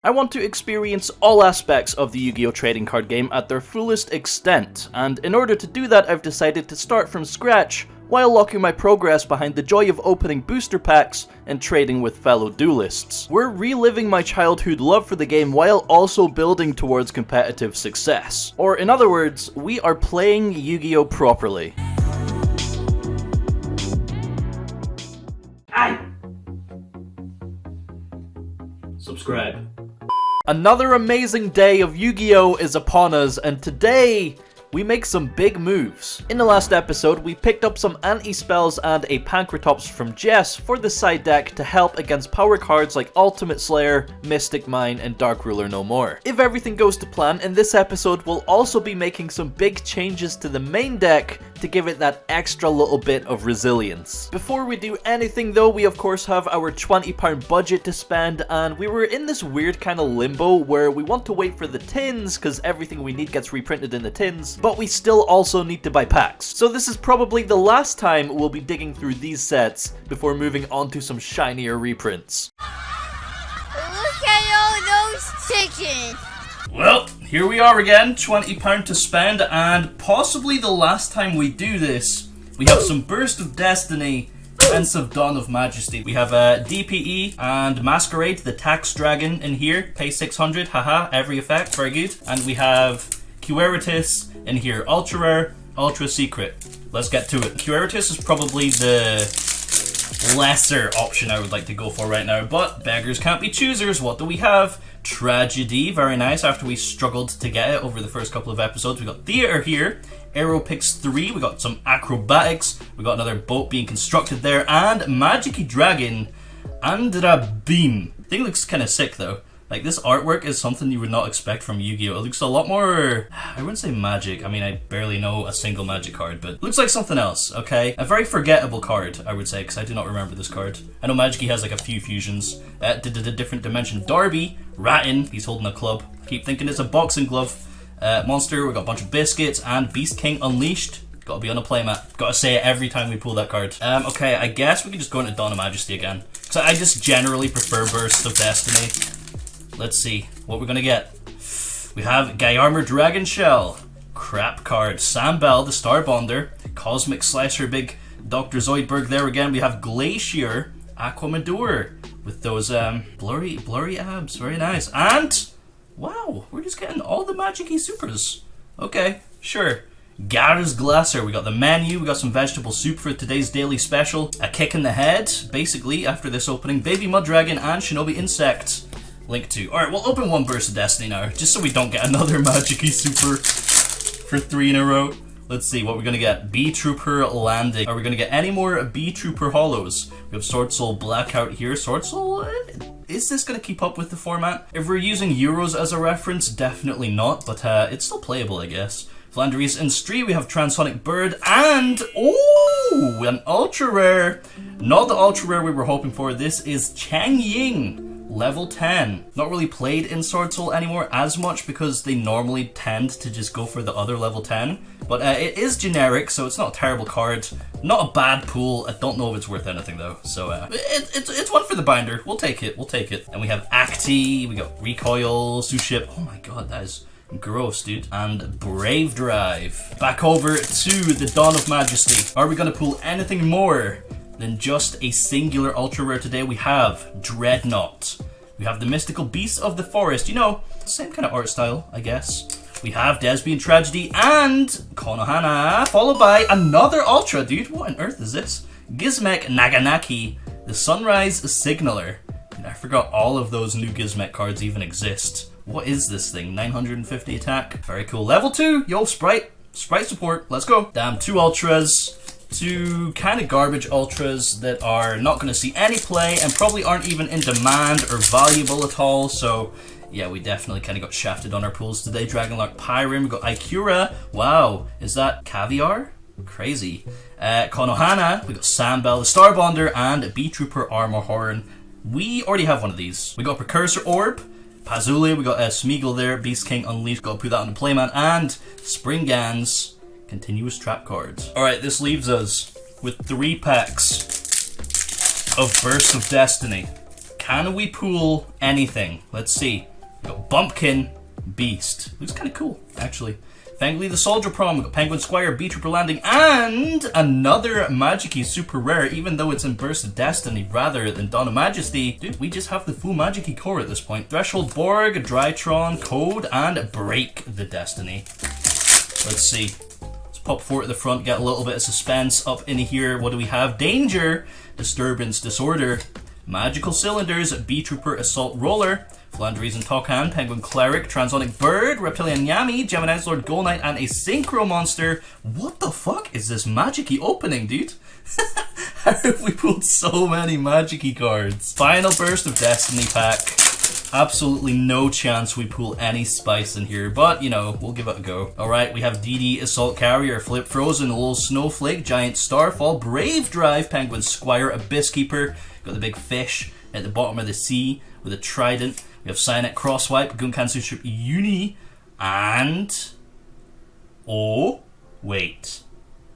I want to experience all aspects of the Yu-Gi-Oh! Trading card game at their fullest extent, and in order to do that I've decided to start from scratch while locking my progress behind the joy of opening booster packs and trading with fellow duelists. We're reliving my childhood love for the game while also building towards competitive success. Or in other words, we are playing Yu-Gi-Oh! Properly. Subscribe. Another amazing day of Yu-Gi-Oh! Is upon us, and today we make some big moves. In the last episode, we picked up some anti-spells and a Pankratops from Jess for the side deck to help against power cards like Ultimate Slayer, Mystic Mine, and Dark Ruler No More. If everything goes to plan, in this episode we'll also be making some big changes to the main deck to give it that extra little bit of resilience. Before we do anything though, we of course have our £20 budget to spend, and we were in this weird kind of limbo where we want to wait for the tins because everything we need gets reprinted in the tins, but we still also need to buy packs. So this is probably the last time we'll be digging through these sets before moving on to some shinier reprints. Look at all those chickens! Well, here we are again, £20 to spend, and possibly the last time we do this. We have some Burst of Destiny, Pensive Dawn of Majesty. We have DPE and Masquerade, the Tax Dragon in here, pay 600, haha, every effect, very good. And we have Queritus in here, Ultra Rare, Ultra Secret. Let's get to it. Queritus is probably the lesser option I would like to go for right now, but beggars can't be choosers. What do we have? Tragedy, very nice, after we struggled to get it over the first couple of episodes. We got Theater here, Aero picks 3, we got some Acrobatics, we got another boat being constructed there, and Magic Dragon, Andra Beam. Thing looks kind of sick though. Like, this artwork is something you would not expect from Yu-Gi-Oh! It looks a lot more, I wouldn't say magic, I mean I barely know a single magic card, but it looks like something else, okay? A very forgettable card, I would say, because I do not remember this card. I know Magic has like a few fusions. Different dimension. Darby, Rattin, he's holding a club. I keep thinking it's a boxing glove. Monster, we got a bunch of biscuits, and Beast King Unleashed. Gotta be on a playmat. Gotta say it every time we pull that card. Okay, I guess we can just go into Dawn of Majesty again. So I just generally prefer Burst of Destiny. Let's see what we're gonna get. We have Guyarmer Dragon Shell, crap card, Sam Bell, the Starbonder, Cosmic Slicer, big Dr. Zoidberg there again. We have Glacier, Aquamador with those blurry abs, very nice. And wow, we're just getting all the Magic-y supers. Okay, sure. Gar's Glasser, we got the menu, we got some vegetable soup for today's daily special, a kick in the head, basically, after this opening, Baby Mud Dragon and Shinobi Insect. Link 2. Alright, we'll open one Burst of Destiny now, just so we don't get another Magic-y super for 3 in a row. Let's see what we're gonna get. B-Trooper Landing. Are we gonna get any more B-Trooper Hollows? We have Sword Soul Blackout here. Sword Soul, is this gonna keep up with the format? If we're using Euros as a reference, definitely not, but it's still playable, I guess. Flandreas Instri, we have Transonic Bird, and oh, an ultra rare. Not the ultra rare we were hoping for. This is Chang Ying. Level 10. Not really played in Sword Soul anymore as much because they normally tend to just go for the other level 10. But it is generic, so it's not a terrible card. Not a bad pool. I don't know if it's worth anything though. So it's one for the binder. We'll take it. We'll take it. And we have Acti. We got Recoil, Suship. Oh my god, that is gross, dude. And Brave Drive. Back over to the Dawn of Majesty. Are we gonna pull anything more than just a singular ultra rare today? We have Dreadnought. We have the Mystical Beasts of the Forest. You know, same kind of art style, I guess. We have Desbian Tragedy and Konohana, followed by another ultra, dude. What on earth is this? Gizmek Naganaki, the Sunrise Signaler. And I forgot all of those new Gizmek cards even exist. What is this thing? 950 attack. Very cool. Level 2. Yo, Sprite. Sprite support. Let's go. Damn, 2 ultras. 2 kind of garbage ultras that are not going to see any play and probably aren't even in demand or valuable at all. So yeah, we definitely kind of got shafted on our pools today. Dragonlark Pyrim, we got Ikura. Wow, is that Caviar? Crazy. Konohana, we got Sambel, the Starbonder, and B-Trooper Armor Horn. We already have one of these. We got Precursor Orb, Pazuli, we got Smeagol there, Beast King Unleashed, got to put that on the playmat, and Springans. Continuous trap cards. Alright, this leaves us with 3 packs of Burst of Destiny. Can we pull anything? Let's see. Bumpkin Beast. Looks kind of cool, actually. Thankfully, the Soldier Prom, we got Penguin Squire, B Trooper Landing, and another Magic-y super rare, even though it's in Burst of Destiny rather than Dawn of Majesty. Dude, we just have the full Magic-y core at this point. Threshold Borg, Drytron, Code, and Break the Destiny. Let's see. Let's pop 4 at the front, get a little bit of suspense up in here. What do we have? Danger, Disturbance, Disorder, Magical Cylinders, B Trooper, Assault Roller, Flandries and Tokhan, Penguin Cleric, Transonic Bird, Reptilian Yami, Gemini's Lord Gold Knight, and a Synchro Monster. What the fuck is this Magic-y opening, dude? How have we pulled so many Magic-y cards? Final Burst of Destiny pack. Absolutely no chance we pull any spice in here, but, you know, we'll give it a go. Alright, we have DD, Assault Carrier, Flip Frozen, Little Snowflake, Giant Starfall, Brave Drive, Penguin Squire, Abyss Keeper, got the big fish at the bottom of the sea with a trident. We have Cynet Crosswipe, Gunkan Suship Uni, and... oh, wait.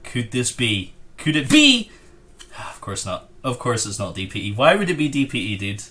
Could this be? Could it be? Of course not. Of course it's not DPE. Why would it be DPE, dude?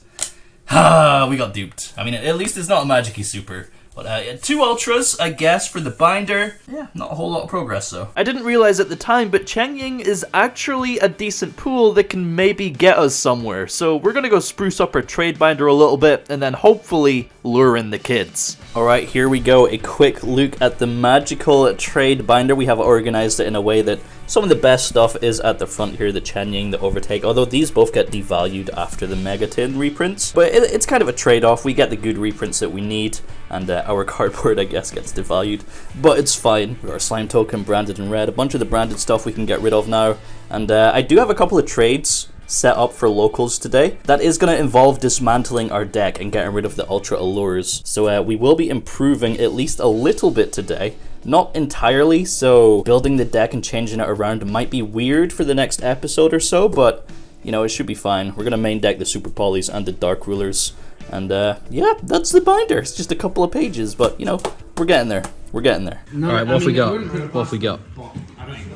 Ah, we got duped. I mean, at least it's not a Magic-y super. But 2 Ultras, I guess, for the binder. Yeah, not a whole lot of progress, though. I didn't realize at the time, but Cheng Ying is actually a decent pool that can maybe get us somewhere. So we're gonna go spruce up our trade binder a little bit, and then hopefully lure in the kids. Alright, here we go. A quick look at the magical trade binder. We have organized it in a way that some of the best stuff is at the front here, the Chen Ying, the Overtake, although these both get devalued after the Megatin reprints. But it's kind of a trade-off. We get the good reprints that we need, and our cardboard, I guess, gets devalued. But it's fine. We've got our Slime Token branded in red. A bunch of the branded stuff we can get rid of now. And I do have a couple of trades set up for locals today. That is going to involve dismantling our deck and getting rid of the Ultra Allures. So we will be improving at least a little bit today. Not entirely, so building the deck and changing it around might be weird for the next episode or so, but, you know, it should be fine. We're going to main deck the Super Polys and the Dark Rulers. And, yeah, that's the binder. It's just a couple of pages, but, you know, we're getting there. We're getting there. No, alright, what have we got? What have we got?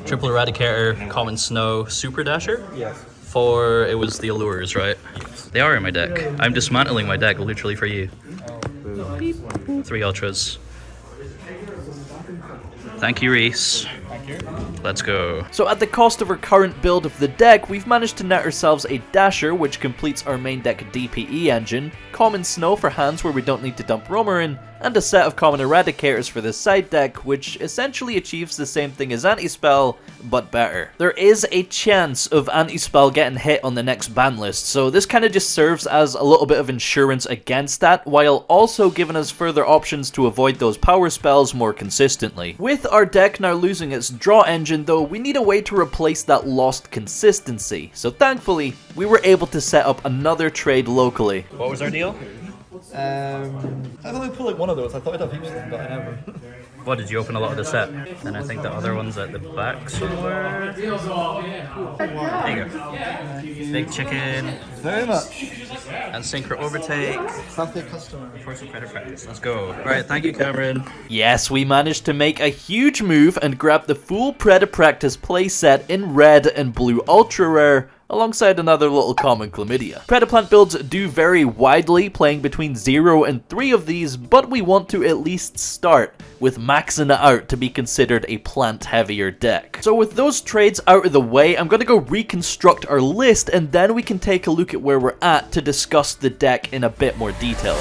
Triple Eradicator, Common Snow, Super Dasher? Yes. For, it was the Allures, right? Yes. They are in my deck. I'm dismantling my deck literally for you. 3 Ultras. Thank you, Reese. Thank you. Let's go. So at the cost of our current build of the deck, we've managed to net ourselves a Dasher, which completes our main deck DPE engine, Common Snow for hands where we don't need to dump Roamer in, and a set of Common Eradicators for the side deck, which essentially achieves the same thing as Anti-Spell, but better. There is a chance of Anti-Spell getting hit on the next ban list, so this kind of just serves as a little bit of insurance against that, while also giving us further options to avoid those power spells more consistently. With our deck now losing its draw engine though, we need a way to replace that lost consistency, so thankfully, we were able to set up another trade locally. What was our deal? I thought I'd pull like one of those. I thought I'd have heaps of them, but I never. What, did you open a lot of the set? And I think the other one's at the back somewhere. There you go. Big Chicken. Very much. And Synchro Overtake. Something customer. For some credit practice. Let's go. Alright, thank you, Cameron. Yes, we managed to make a huge move and grab the full Predapractice playset in red and blue ultra rare, alongside another little common chlamydia. Predaplant builds do vary widely, playing between 0 and 3 of these, but we want to at least start with maxing it out to be considered a plant-heavier deck. So with those trades out of the way, I'm going to go reconstruct our list, and then we can take a look at where we're at to discuss the deck in a bit more detail.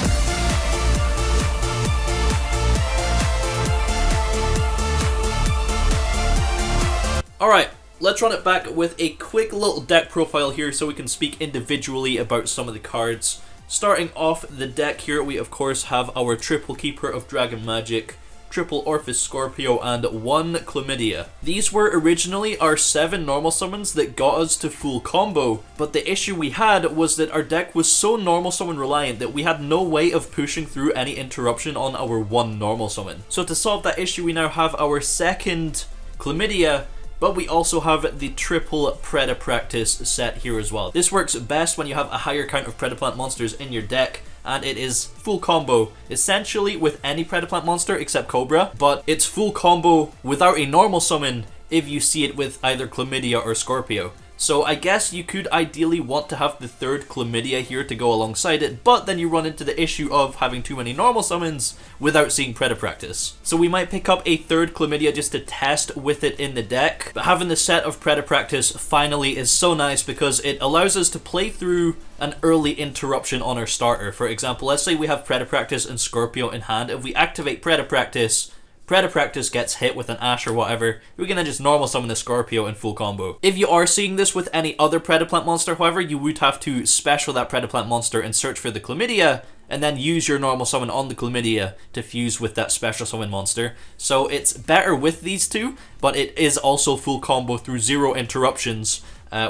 Alright, let's run it back with a quick little deck profile here so we can speak individually about some of the cards. Starting off the deck here, we of course have our triple Keeper of Dragon Magic, triple Orphis Scorpio, and 1 Chlamydia. These were originally our 7 normal summons that got us to full combo, but the issue we had was that our deck was so normal summon reliant that we had no way of pushing through any interruption on our 1 normal summon. So to solve that issue, we now have our 2nd Chlamydia, but we also have the triple Predapractice set here as well. This works best when you have a higher count of Predaplant monsters in your deck, and it is full combo essentially with any Predaplant monster except Cobra, but it's full combo without a normal summon if you see it with either Chlamydia or Scorpio. So I guess you could ideally want to have the third Chlamydia here to go alongside it, but then you run into the issue of having too many normal summons without seeing Predapractice. So we might pick up a third Chlamydia just to test with it in the deck, but having the set of Predapractice finally is so nice because it allows us to play through an early interruption on our starter. For example, let's say we have Predapractice and Scorpio in hand. If we activate Predapractice, Predapractice gets hit with an Ash or whatever, we can then just normal summon the Scorpio in full combo. If you are seeing this with any other Predaplant monster, however, you would have to special that Predaplant monster and search for the Chlamydia, and then use your normal summon on the Chlamydia to fuse with that special summon monster. So it's better with these two, but it is also full combo through 0 interruptions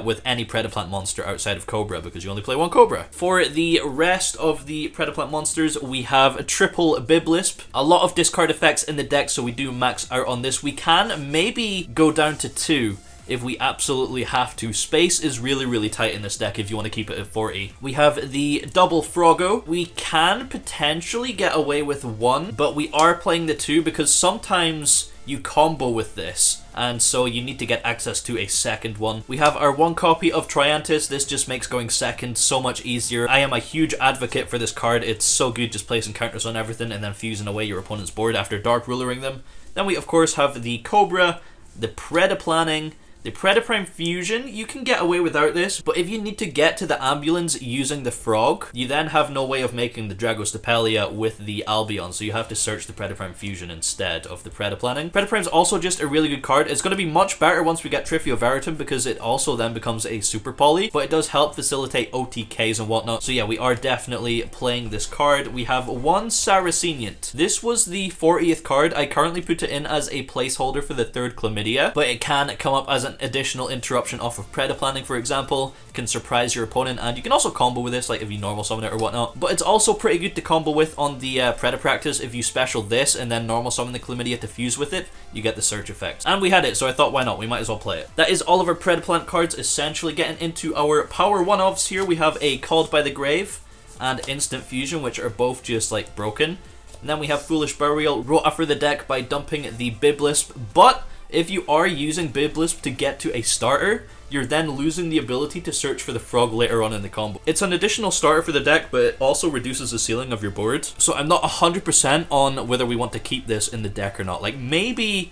with any Predaplant monster outside of Cobra, because you only play one Cobra. For the rest of the Predaplant monsters, we have a triple Biblisp. A lot of discard effects in the deck, so we do max out on this. We can maybe go down to 2 if we absolutely have to. Space is really, really tight in this deck if you want to keep it at 40. We have the double Froggo. We can potentially get away with 1, but we are playing the 2 because sometimes you combo with this, and so you need to get access to a second one. We have our 1 copy of Triantis. This just makes going second so much easier. I am a huge advocate for this card. It's so good just placing counters on everything and then fusing away your opponent's board after Dark Rulering them. Then we of course have the Cobra, the Predaplanning, the Predaprime Fusion. You can get away without this, but if you need to get to the ambulance using the Frog, you then have no way of making the Dragostapelia with the Albion, so you have to search the Predaprime Fusion instead of the Predaplanning. Predaprime's also just a really good card. It's going to be much better once we get Trifio Veritum because it also then becomes a super poly, but it does help facilitate OTKs and whatnot. So yeah, we are definitely playing this card. We have 1 Saraceniant. This was the 40th card. I currently put it in as a placeholder for the 3rd Chlamydia, but it can come up as an additional interruption off of Predaplanning, for example. Can surprise your opponent, and you can also combo with this, like if you normal summon it or whatnot. But it's also pretty good to combo with on the Predapractice. If you special this and then normal summon the Chlamydia to fuse with it, you get the search effect. And we had it, so I thought, why not? We might as well play it. That is all of our Predaplant cards, essentially. Getting into our power one-offs here, we have a Called by the Grave and Instant Fusion, which are both just like broken. And then we have Foolish Burial, Rota for the deck by dumping the Biblisp, but if you are using Biblisp to get to a starter, you're then losing the ability to search for the Frog later on in the combo. It's an additional starter for the deck, but it also reduces the ceiling of your board. So I'm not 100% on whether we want to keep this in the deck or not. Like, maybe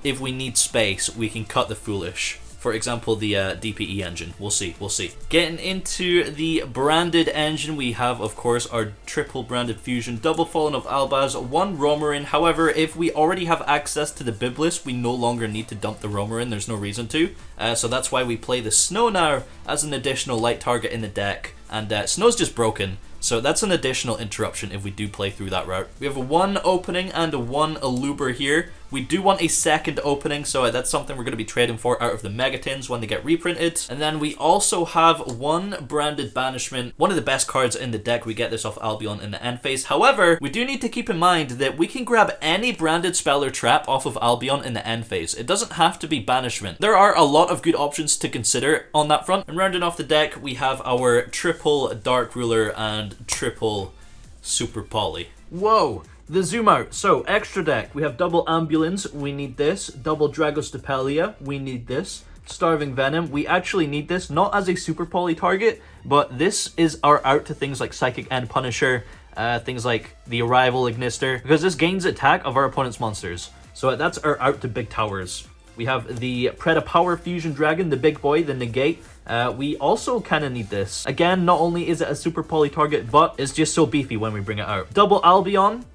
if we need space, we can cut the Foolish. For example, the DPE engine. We'll see, we'll see. Getting into the branded engine, we have, of course, our triple branded fusion, double Fallen of Albaz, 1 Romarin. However, if we already have access to the Biblis, we no longer need to dump the Romarin. There's no reason to. So that's why we play the Snow now as an additional light target in the deck. And Snow's just broken, so that's an additional interruption if we do play through that route. We have a 1 opening and a 1 Aluber here. We do want a second opening, so that's something we're going to be trading for out of the Megatins when they get reprinted. And then we also have 1 Branded Banishment, one of the best cards in the deck. We get this off Albion in the end phase. However, we do need to keep in mind that we can grab any Branded Spell or Trap off of Albion in the end phase. It doesn't have to be Banishment. There are a lot of good options to consider on that front. And rounding off the deck, we have our triple Dark Ruler and triple Super Poly. Whoa! The zoom out. So, extra deck. We have double Ambulance. We need this. Double Dragostapelia. We need this. Starving Venom. We actually need this, not as a super poly target, but this is our out to things like Psychic End Punisher, things like the Arrival Ignister, because this gains attack of our opponent's monsters. So that's our out to big towers. We have the Predapower Fusion Dragon, the big boy, the Negate. We also kind of need this. Again, not only is it a super poly target, but it's just so beefy when we bring it out. Double Albion.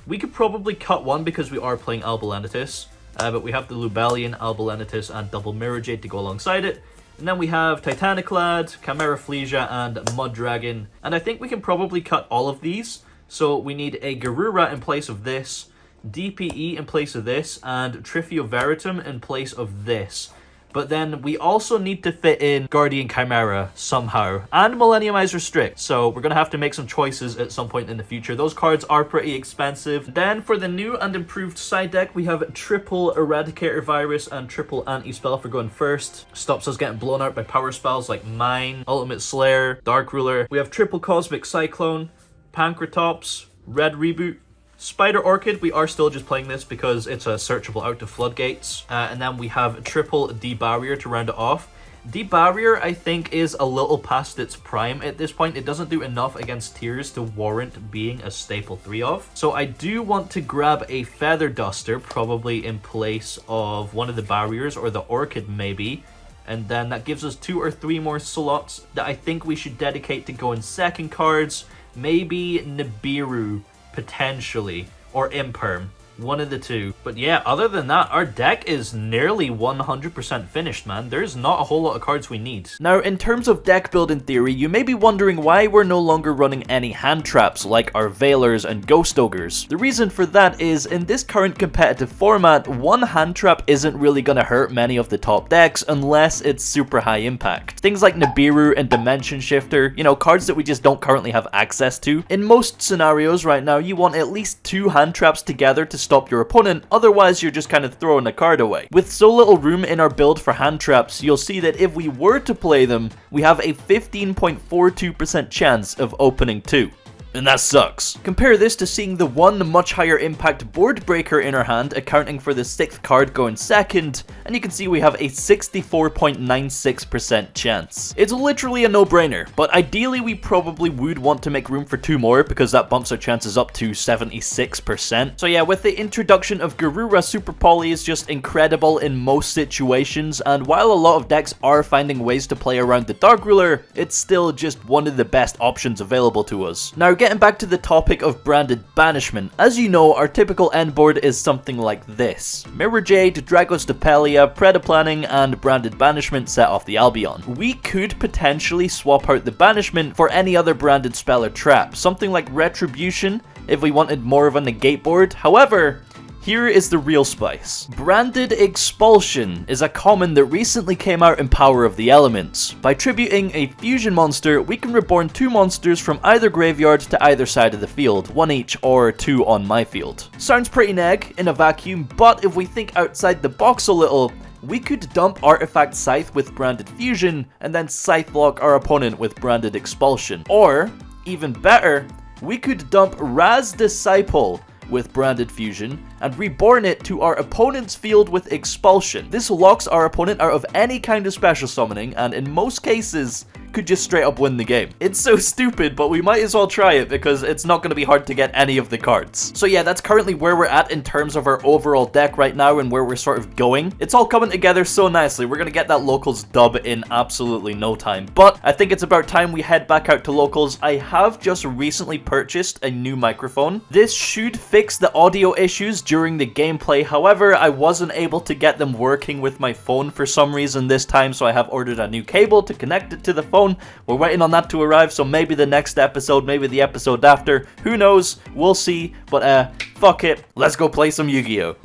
We could probably cut 1 because we are playing Albalenitis, but we have the Lubellian, Albalenitis, and Double Mirror Jade to go alongside it. And then we have Titaniclad, Chimera Flesia, and Mud Dragon. And I think we can probably cut all of these. So we need a Garura in place of this, DPE in place of this, and Trifio Veritum in place of this. But then we also need to fit in Guardian Chimera somehow, and Millenniumize Restrict. So we're going to have to make some choices at some point in the future. Those cards are pretty expensive. Then for the new and improved side deck, we have triple Eradicator Virus and triple Anti-Spell for going first. Stops us getting blown out by power spells like Mine, Ultimate Slayer, Dark Ruler. We have triple Cosmic Cyclone, Pancratops, Red Reboot, Spider Orchid. We are still just playing this because it's a searchable out to Floodgates. And then we have triple D-Barrier to round it off. Debarrier, I think, is a little past its prime at this point. It doesn't do enough against tiers to warrant being a staple 3 of. So I do want to grab a Feather Duster, probably in place of one of the barriers, or the Orchid maybe. And then that gives us 2 or 3 more slots that I think we should dedicate to going second cards. Maybe Nibiru, potentially, or Imperm. One of the two. But yeah, other than that, our deck is nearly 100% finished, man. There's not a whole lot of cards we need. Now, in terms of deck building theory, you may be wondering why we're no longer running any hand traps like our Veilers and Ghost Ogres. The reason for that is, in this current competitive format, one hand trap isn't really gonna hurt many of the top decks unless it's super high impact. Things like Nibiru and Dimension Shifter, you know, cards that we just don't currently have access to. In most scenarios right now, you want at least 2 hand traps together to stop your opponent, otherwise you're just kind of throwing a card away. With so little room in our build for hand traps, you'll see that if we were to play them, we have a 15.42% chance of opening 2. And that sucks. Compare this to seeing the one much higher impact board breaker in our hand, accounting for the 6th card going second, and you can see we have a 64.96% chance. It's literally a no-brainer, but ideally we probably would want to make room for 2 more because that bumps our chances up to 76%. So yeah, with the introduction of Garura, Super Poly is just incredible in most situations, and while a lot of decks are finding ways to play around the Dark Ruler, it's still just one of the best options available to us. Now, getting back to the topic of branded banishment, as you know, our typical end board is something like this. Mirror Jade, Dragos Depelia, Predaplanting, and branded banishment set off the Albion. We could potentially swap out the banishment for any other branded spell or trap, something like Retribution if we wanted more of a negate board. However, here is the real spice. Branded Expulsion is a common that recently came out in Power of the Elements. By tributing a fusion monster, we can reborn 2 monsters from either graveyard to either side of the field, 1 each or 2 on my field. Sounds pretty neg in a vacuum, but if we think outside the box a little, we could dump Artifact Scythe with Branded Fusion, and then Scythe lock our opponent with Branded Expulsion. Or, even better, we could dump Raz Disciple with Branded Fusion, and reborn it to our opponent's field with Expulsion. This locks our opponent out of any kind of special summoning, and in most cases, could just straight up win the game. It's so stupid, but we might as well try it because it's not going to be hard to get any of the cards. So yeah, that's currently where we're at in terms of our overall deck right now and where we're sort of going. It's all coming together so nicely. We're going to get that locals dub in absolutely no time. But I think it's about time we head back out to locals. I have just recently purchased a new microphone. This should fix the audio issues during the gameplay. However, I wasn't able to get them working with my phone for some reason this time, so I have ordered a new cable to connect it to the phone. We're waiting on that to arrive, so maybe the next episode, maybe the episode after, who knows, we'll see, but fuck it, let's go play some Yu-Gi-Oh!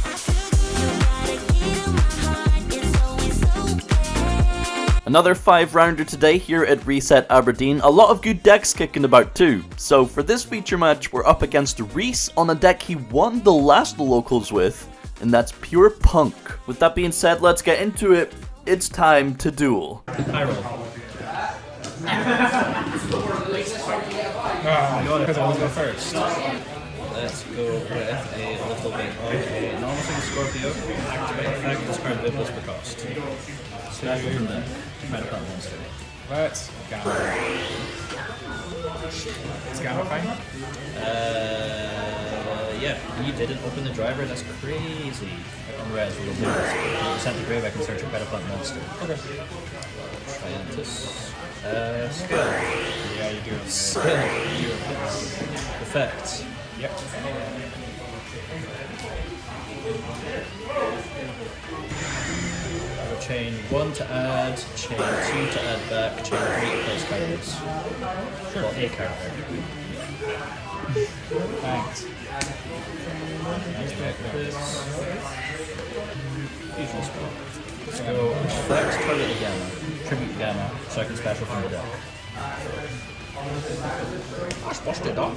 Another 5-rounder today here at Reset Aberdeen. A lot of good decks kicking about too. So for this feature match, we're up against Reese on a deck he won the last locals with, and that's Pure Punk. With that being said, let's get into it. It's time to duel. I roll. Because I want to go first. Let's go with a little bit of a normal thing Scorpio. Activate effect, discard Biblis for cost. Special from the Predaplant monster. Let's Gamma. Is Gamma fine? Yeah, you didn't open the driver, that's crazy. On res, we'll do this. When you sent the grave, I can search a Predaplant monster. Okay. Triantus. Skill. Yeah, you do. Skill. Effect. Yep. I will chain 1 to add, chain 2 to add back, chain 3 to place cards. Sure. Well, a card. Thanks. Fusion spell. Let's go effect, target the Gamma, tribute Gamma, so I can special from the deck. I splashed it up.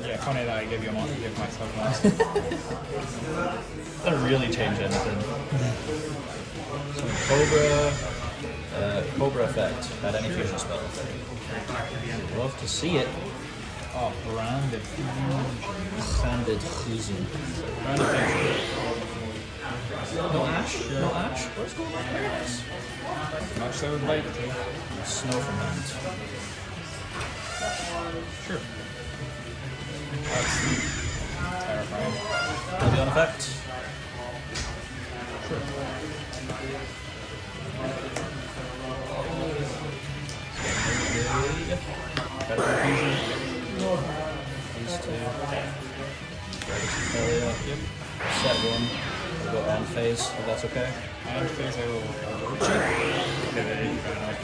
Yeah, funny that I give you a monster, give myself a monster. Doesn't really change anything. So Cobra effect, add any fusion spell. Love to see it. Oh, branded. Sanded Fusion. Branded fusion. No ash? No ash? Where's going on paradise? Much so would like to. Snow from hand. Sure. That's terrifying. Will be on effect. Sure. Better confusion. These two. Earlier. Yep. Set one. We'll go end phase, if that's okay. And phase I will cheat. Okay, fair enough.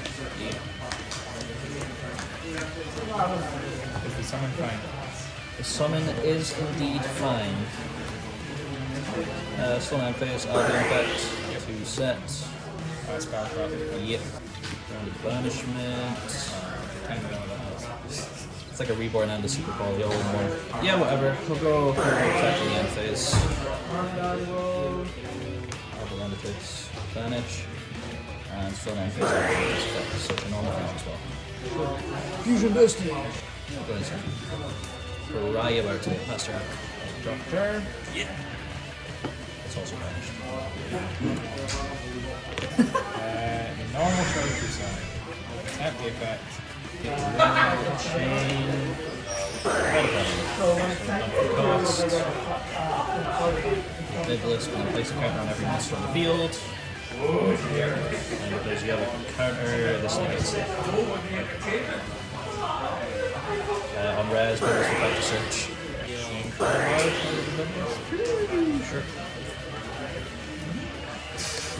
Is the summon fine? The summon is indeed fine. Still end phase, I'll be in effect. 2 sets. Spellcraft. Yep. Round of banishment. Kind of know what that is. It's like a reborn and a super call, the old one. Yeah, whatever. We'll go exactly the end phase. Arbalendicus, banish, and still end phase after this effect, so it's a normal thing as well. Fusion Destiny! Go ahead, sir. Cry about it, Pastor. Doctor. Yeah. It's also banished. Normal trophy side. Tap the effect. Chain. Cost. Biblis, we can place a counter on every monster on the field. And if there's the other counter, this negates it. On Res, Biblis will fight the search. Sure.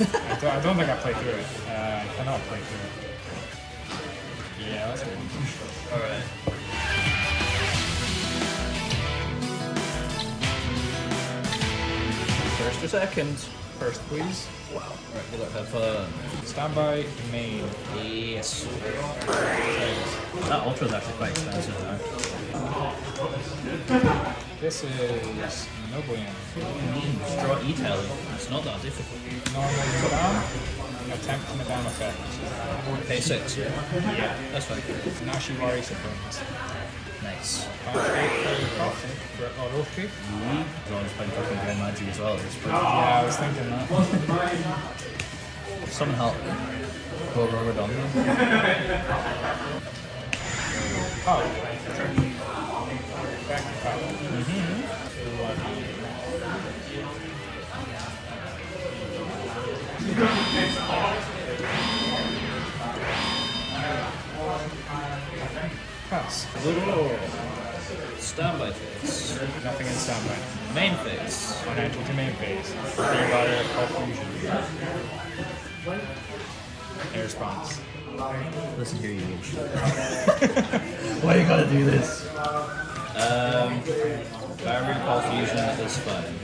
I don't think I played through it. I cannot play through it. Yeah, that's good. Alright. First or second? First, please. Alright, we'll have fun. Standby main. Yes. That Ultra is actually quite expensive now. This is no bueno. Draw E-Tally. It's not that difficult. Normal Madame. Attempt Madame effect. Pay 6, yeah? Yeah. That's fine. Nashiwari Supremes. Nice. Orochi. As long as playing fucking Grand Magic as well. It's pretty... Yeah, I was thinking that. Summon help. Go rubber down here. Oh. Back to power. Pass. Standby phase. Nothing in standby. Main phase. On entry to main phase. Rebar confusion. Air response. Listen here, you bitch. Why you gotta do this? Barrier Call Fusion is fine.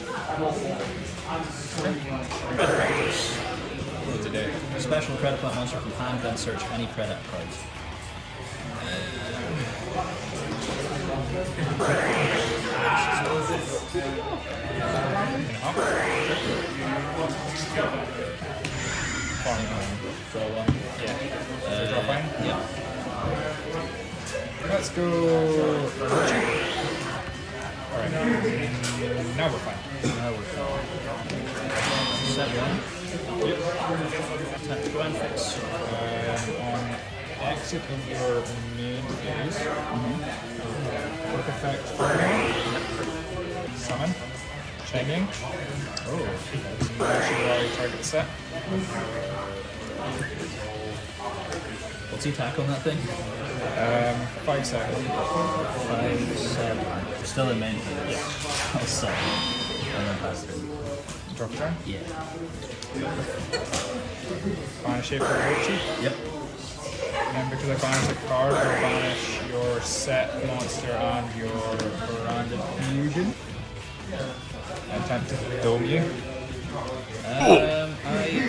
Red practice. What today? Special Predaplant monster from hand, then search any Predap cards. Draw one. Yeah. Draw fine? Yeah. Let's go. Orochi. Alright. Now we're fine. Now we're fine. Set one. Yep. Tactical and fix. On exit of your main phase, quick effect formula, summon, chaining, Nashiwari target set. What's the attack on that thing? 5 seconds. 5, 7. Still in main phase. Yeah. I'll set. And then pass through. Drop turn. Yeah. Banish shape for Orochi. Yep. And because I banish a card, I'll banish your set monster and your branded fusion. Attempt to dome you. I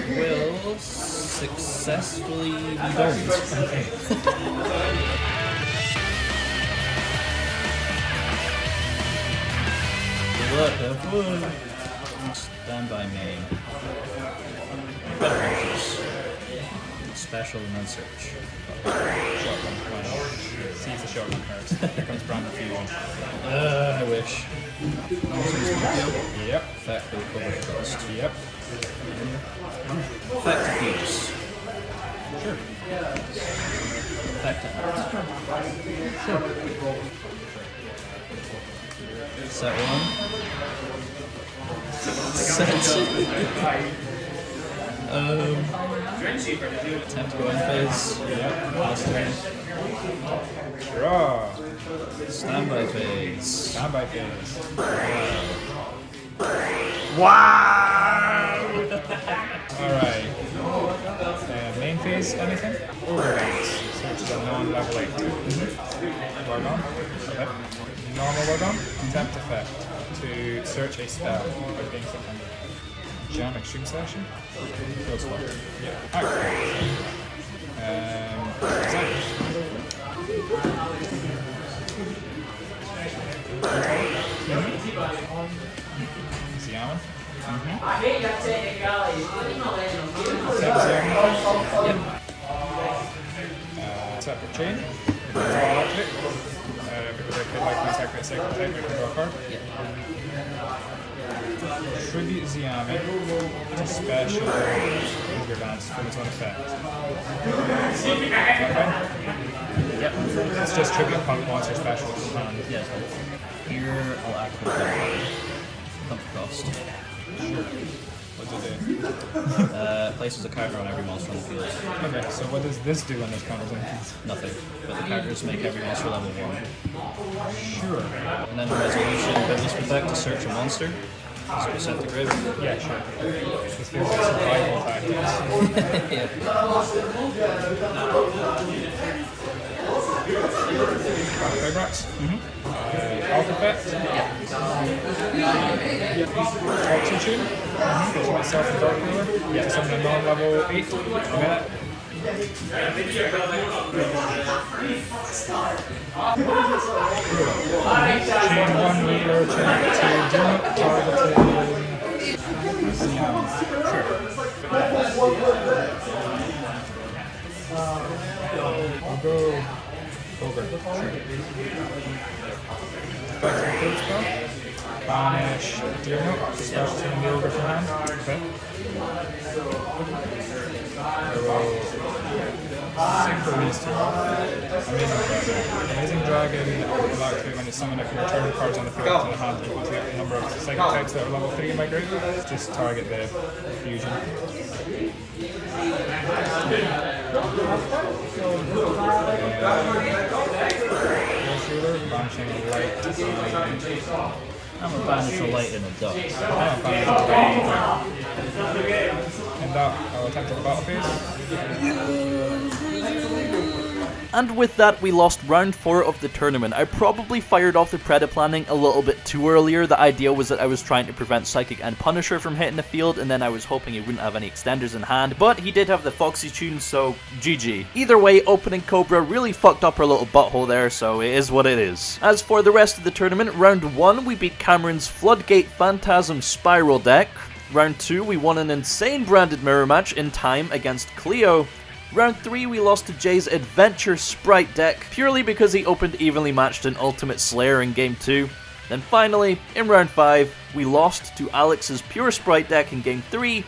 will successfully be domed. Okay. What the fuck? Stand by main. Better practice. special and then search. Shotgun. Why not? See if the shotgun hurts. Here comes Branded Fusion. I wish. Yep. Effect will cover the cost. Yep. Effective use. Sure. Effective use. Set 1. Set 2. Attempt to go in phase. Yep. Pass turn. Draw. Standby phase. Standby phase. Wow! Alright. Main phase, anything? Overdance. Search is a non-level 8. Word on. Okay. Normal word on. Attempt effect. To search a spell by being something. Jam Extreme Session? Close one. Yeah. Alright. Ziaman? I hate that technicality. Yep. Separate chain. Because I like it. Because I could like my second type, I can draw a card. Tribute Ziaman to special Predaplant from its own effect. Okay? Yep. It's just tribute punk monster special to hand. Yes. Here I'll activate pump cost. What does it do? Places a counter on every monster on the field. Okay, so what does this do when this counters anything? Nothing. But the counters make every monster level 1. Sure. And then resolution, business effect to search a monster. So we set the grid. Yeah, sure. This feels like survival tactics. Yeah. Fibrax? Alpha Effect? Oxygen? There's myself and Dark Ruler? Yeah. Summon a non-level 8. You got that? Chain 1 ruler, chain 2 do not targeted. Sure. I'll go Ogre. Sure. Effective field spell. Banish Deer Note. Special team the Ogre from hand. Okay. I will synchro these two off. Amazing Dragon will activate when you summon it from your turn cards on the field to the hand equal to the number of psychic types that are level 3 in my group. Just target the fusion. Banishing light I'm a banish a light in a duck. and that I'll attempt to the battle phase. And with that, we lost round 4 of the tournament. I probably fired off the Predaplanting a little bit too earlier. The idea was that I was trying to prevent Psychic and Punisher from hitting the field, and then I was hoping he wouldn't have any extenders in hand, but he did have the Foxy tune, so GG. Either way, opening Cobra really fucked up her little butthole there, so it is what it is. As for the rest of the tournament, round 1, we beat Cameron's Floodgate Phantasm Spiral deck. Round 2, we won an insane branded mirror match in time against Cleo. Round 3, we lost to Jay's Adventure Sprite deck, purely because he opened evenly matched an Ultimate Slayer in Game 2. Then finally, in round 5, we lost to Alex's Pure Sprite deck in Game 3,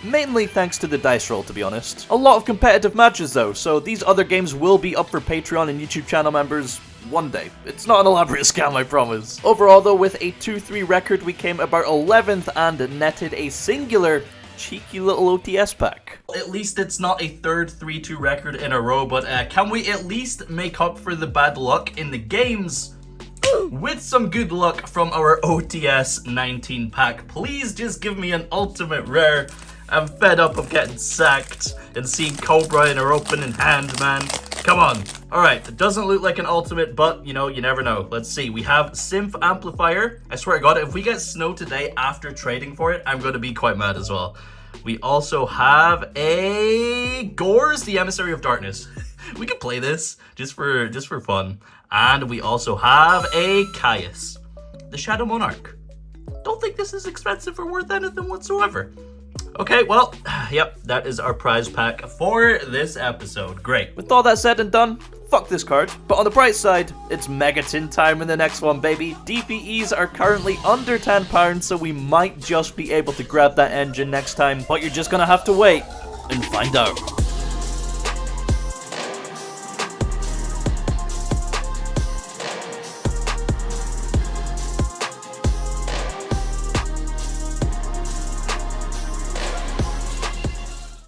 mainly thanks to the dice roll, to be honest. A lot of competitive matches though, so these other games will be up for Patreon and YouTube channel members one day. It's not an elaborate scam, I promise. Overall though, with a 2-3 record, we came about 11th and netted a singular cheeky little OTS pack. At least it's not a third 3-2 record in a row, but can we at least make up for the bad luck in the games with some good luck from our OTS 19 pack? Please just give me an ultimate rare. I'm fed up of getting sacked and seeing Cobra in her opening hand, man. Come on. Alright, it doesn't look like an ultimate, but, you know, you never know. Let's see. We have Synth Amplifier. I swear to God, if we get Snow today after trading for it, I'm going to be quite mad as well. We also have a Gores, the Emissary of Darkness. We could play this just for fun. And we also have a Caius, the Shadow Monarch. Don't think this is expensive or worth anything whatsoever. Okay, well, yep, that is our prize pack for this episode. Great. With all that said and done, fuck this card. But on the bright side, it's Megatin time in the next one, baby. DPEs are currently under £10, so we might just be able to grab that engine next time. But you're just gonna have to wait and find out.